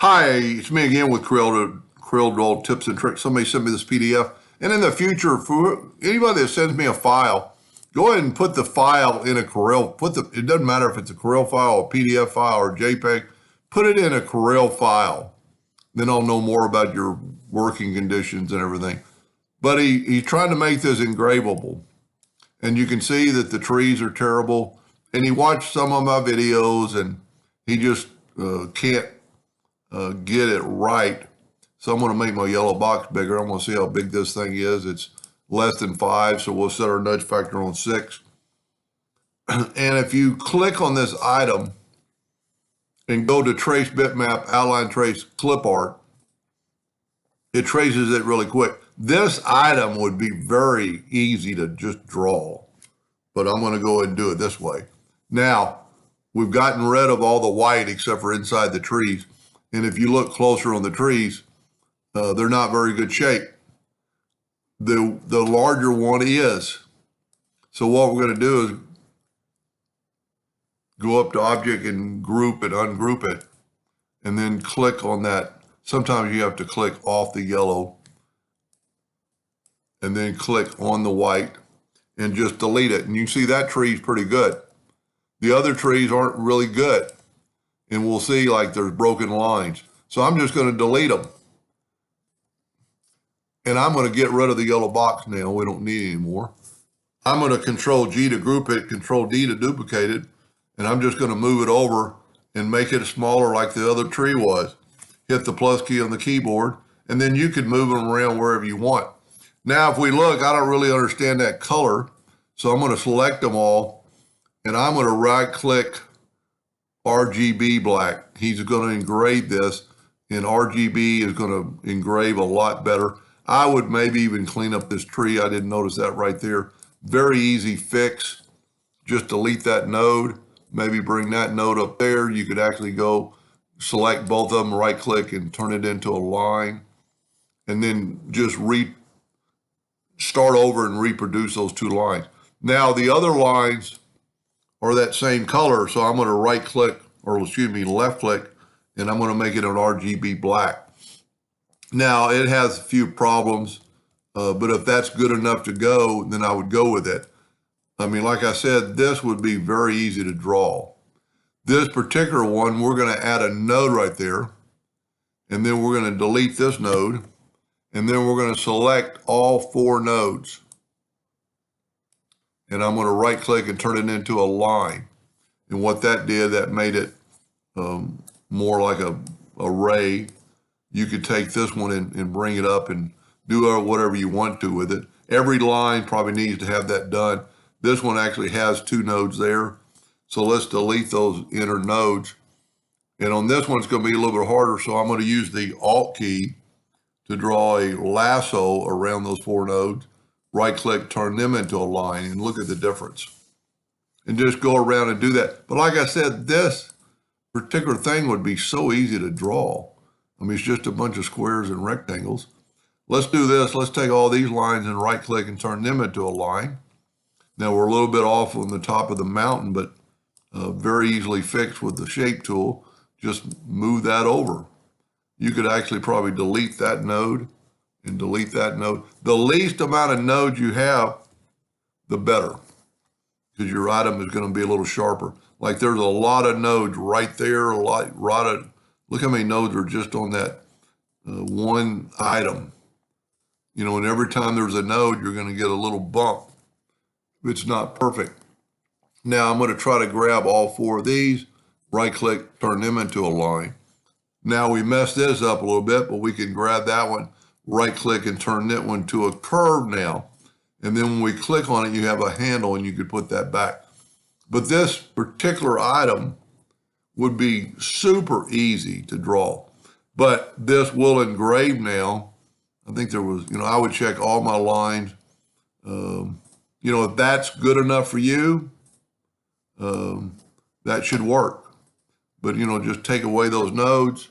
Hi, it's me again with CorelDraw tips and tricks. Somebody sent me this PDF. And in the future, for anybody that sends me a file, go ahead and put the file in a Corel. It doesn't matter if it's a Corel file, a PDF file, or JPEG. Put it in a Corel file. Then I'll know more about your working conditions and everything. But he's trying to make this engravable. And you can see that the trees are terrible. And he watched some of my videos and he just can't get it right. So I'm going to make my yellow box bigger. I'm going to see how big this thing is. It's less than 5, so we'll set our nudge factor on 6. And if you click on this item and go to Trace Bitmap, Outline Trace, Clip Art, it traces it really quick. This item would be very easy to just draw, but I'm going to go ahead and do it this way. Now, we've gotten rid of all the white except for inside the trees. And if you look closer on the trees, they're not very good shape. The larger one is. So what we're going to do is go up to Object and Group and ungroup it, and then click on that. Sometimes you have to click off the yellow and then click on the white and just delete it. And you can see that tree is pretty good. The other trees aren't really good. And we'll see like there's broken lines. So I'm just going to delete them. And I'm going to get rid of the yellow box now. We don't need it anymore. I'm going to Control G to group it, Control D to duplicate it. And I'm just going to move it over and make it smaller like the other tree was. Hit the plus key on the keyboard. And then you can move them around wherever you want. Now, if we look, I don't really understand that color. So I'm going to select them all. And I'm going to right click RGB black. He's going to engrave this, and RGB is going to engrave a lot better. I would maybe even clean up this tree. I didn't notice that right there. Very easy fix. Just delete that node. Maybe bring that node up there. You could actually go select both of them, right click and turn it into a line. And then just start over and reproduce those two lines. Now the other lines are that same color. So I'm going to right click, or excuse me, left click, and I'm going to make it an RGB black. Now it has a few problems, but if that's good enough to go, then I would go with it. I mean, like I said, this would be very easy to draw. This particular one, we're going to add a node right there, and then we're going to delete this node, and then we're going to select all 4 nodes. And I'm going to right click and turn it into a line. And what that did, that made it more like a array. You could take this one and bring it up and do whatever you want to with it. Every line probably needs to have that done. This one actually has 2 nodes there. So let's delete those inner nodes. And on this one, it's going to be a little bit harder. So I'm going to use the Alt key to draw a lasso around those 4 nodes. Right click, turn them into a line, and look at the difference. And just go around and do that. But like I said, this particular thing would be so easy to draw. I mean, it's just a bunch of squares and rectangles. Let's do this. Let's take all these lines and right click and turn them into a line. Now we're a little bit off on the top of the mountain, but very easily fixed with the shape tool. Just move that over. You could actually probably delete that node and delete that node. The least amount of nodes you have, the better, because your item is going to be a little sharper. Like there's a lot of nodes right there, look how many nodes are just on that one item. You know, and every time there's a node, you're going to get a little bump. It's not perfect. Now I'm going to try to grab all 4 of these, right click, turn them into a line. Now we messed this up a little bit, but we can grab that one, right click and turn that one to a curve now. And then when we click on it, you have a handle and you could put that back. But this particular item would be super easy to draw. But this will engrave now. I think there was, I would check all my lines. If that's good enough for you, that should work. But, just take away those nodes.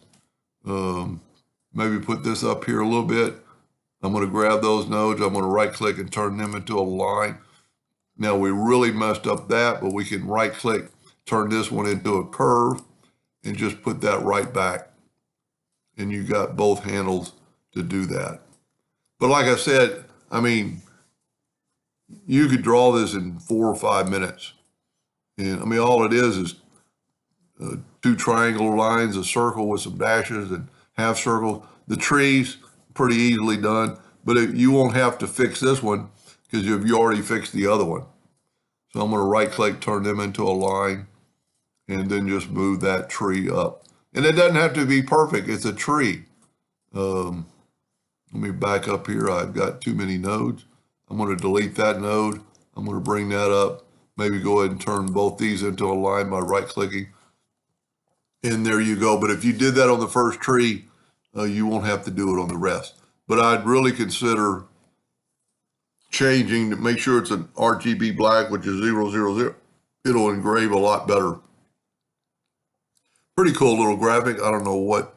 Maybe put this up here a little bit. I'm going to grab those nodes. I'm going to right click and turn them into a line. Now we really messed up that, but we can right click, turn this one into a curve and just put that right back. and you got both handles to do that. But like I said, I mean, you could draw this in 4 or 5 minutes. And I mean, all it is 2 triangular lines, a circle with some dashes and half circles. The trees, pretty easily done, but you won't have to fix this one because you already fixed the other one. So I'm going to right click, turn them into a line, and then just move that tree up. And it doesn't have to be perfect. It's a tree. Let me back up here. I've got too many nodes. I'm going to delete that node. I'm going to bring that up. Maybe go ahead and turn both these into a line by right clicking. And there you go. But if you did that on the first tree, you won't have to do it on the rest. But I'd really consider changing to make sure it's an RGB black, which is 000. It'll engrave a lot better. Pretty cool little graphic. I don't know what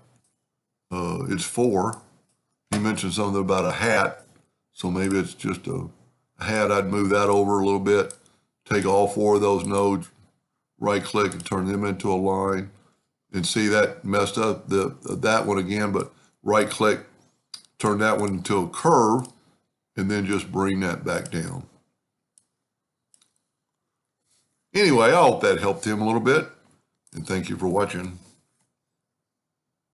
it's for. He mentioned something about a hat. So maybe it's just a hat. I'd move that over a little bit. Take all 4 of those nodes, right click and turn them into a line. And see that messed up that one again, but right click, turn that one into a curve, and then just bring that back down. Anyway, I hope that helped him a little bit, and thank you for watching.